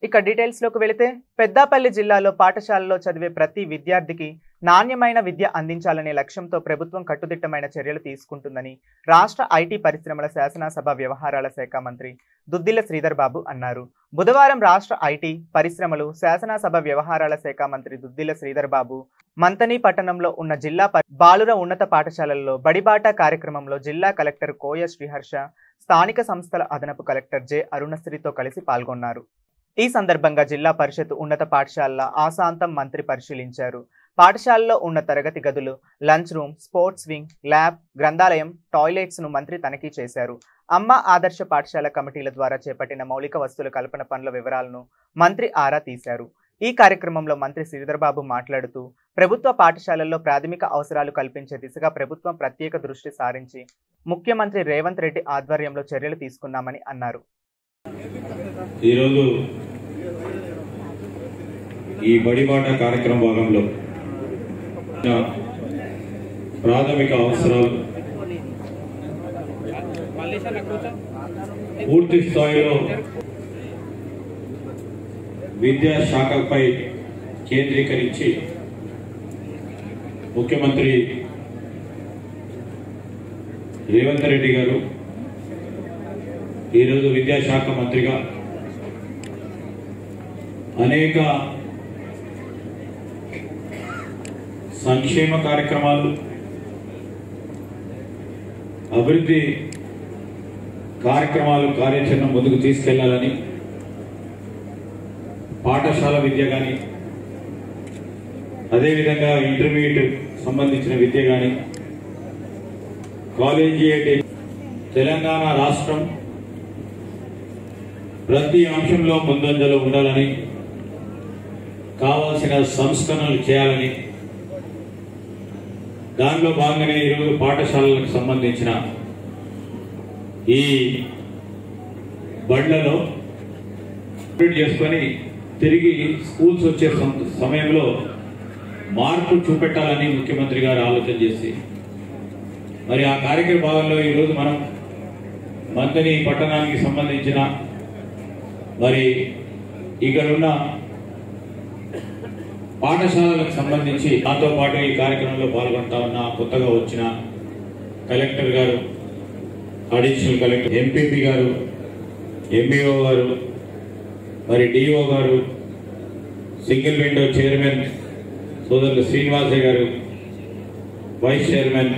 ఇక డీటెయిల్స్ లోకి వెళితే పెద్దపల్లి జిల్లాలో పాఠశాలలో చదివే ప్రతి విద్యార్థికి నాణ్యమైన విద్య అందించాలనే లక్ష్యంతో ప్రభుత్వం కట్టుదిట్టమైన చర్యలు తీసుకుంటుందని రాష్ట్ర ఐటీ పరిశ్రమల శాసనసభ వ్యవహారాల శాఖ మంత్రి దుద్దిల్ల శ్రీధర్ బాబు అన్నారు. బుధవారం రాష్ట్ర ఐటీ పరిశ్రమలు శాసనసభ వ్యవహారాల శాఖ మంత్రి దుద్దిల్ల శ్రీధర్ బాబు మంతని పట్టణంలో ఉన్న జిల్లా బాలుర ఉన్నత పాఠశాలల్లో బడిబాట కార్యక్రమంలో జిల్లా కలెక్టర్ కోయ శ్రీహర్ష, స్థానిక సంస్థల అదనపు కలెక్టర్ జె అరుణశ్రీతో కలిసి పాల్గొన్నారు. ఈ సందర్భంగా జిల్లా పరిషత్ ఉన్నత పాఠశాలల ఆశాంతం మంత్రి పరిశీలించారు. పాఠశాలలో ఉన్న తరగతి గదులు, lunch room, sports wing, lab, గ్రంథాలయం, టాయిలెట్స్ ను మంత్రి తనిఖీ చేశారు. అమ్మ ఆదర్శ పాఠశాల కమిటీల ద్వారా చేపట్టిన మౌలిక వస్తువుల కల్పన పనుల వివరాలను మంత్రి ఆరా తీశారు. ఈ కార్యక్రమంలో మంత్రి శ్రీధర్ బాబు మాట్లాడుతూ ప్రభుత్వ పాఠశాలల్లో ప్రాథమిక అవసరాలు కల్పించే దిశగా ప్రభుత్వం ప్రత్యేక దృష్టి సారించి ముఖ్యమంత్రి రేవంత్ రెడ్డి ఆధ్వర్యంలో చర్యలు తీసుకున్నామని అన్నారు. ఈరోజు ఈ బడిబాట కార్యక్రమ భాగంలో ప్రాథమిక అవసరాలు పూర్తి స్థాయిలో విద్యాశాఖపై కేంద్రీకరించి ముఖ్యమంత్రి రేవంత్ రెడ్డి గారు ఈరోజు విద్యాశాఖ మంత్రిగా అనేక సంక్షేమ కార్యక్రమాలు, అభివృద్ధి కార్యక్రమాలు కార్యాచరణ ముందుకు తీసుకెళ్లాలని, పాఠశాల విద్య కానీ, అదేవిధంగా ఇంటర్మీడియట్ సంబంధించిన విద్య కానీ, కాలేజియేట్, తెలంగాణ రాష్ట్రం ప్రతి అంశంలో ముందంజలో ఉండాలని, కావాల్సిన సంస్కరణలు చేయాలని, దానిలో భాగంగానే ఈరోజు పాఠశాలలకు సంబంధించిన ఈ బండ్లలో కంప్లీట్ చేసుకొని తిరిగి స్కూల్స్ వచ్చే సమయంలో మార్పు చూపెట్టాలని ముఖ్యమంత్రి గారు ఆలోచన చేసి మరి ఆ కార్యక్రమ భాగంలో ఈరోజు మనం మంతని పట్టణానికి సంబంధించిన మరి ఇక్కడున్న పాఠశాలలకు సంబంధించి నాతో పాటు ఈ కార్యక్రమంలో పాల్గొంటా ఉన్న కొత్తగా వచ్చిన కలెక్టర్ గారు, అడిషనల్ కలెక్టర్, ఎంపీపీ గారు, ఎంఈఓ గారు, మరి డిఓ గారు, సింగిల్ విండో చైర్మన్ సోదరులు శ్రీనివాస గారు, వైస్ చైర్మన్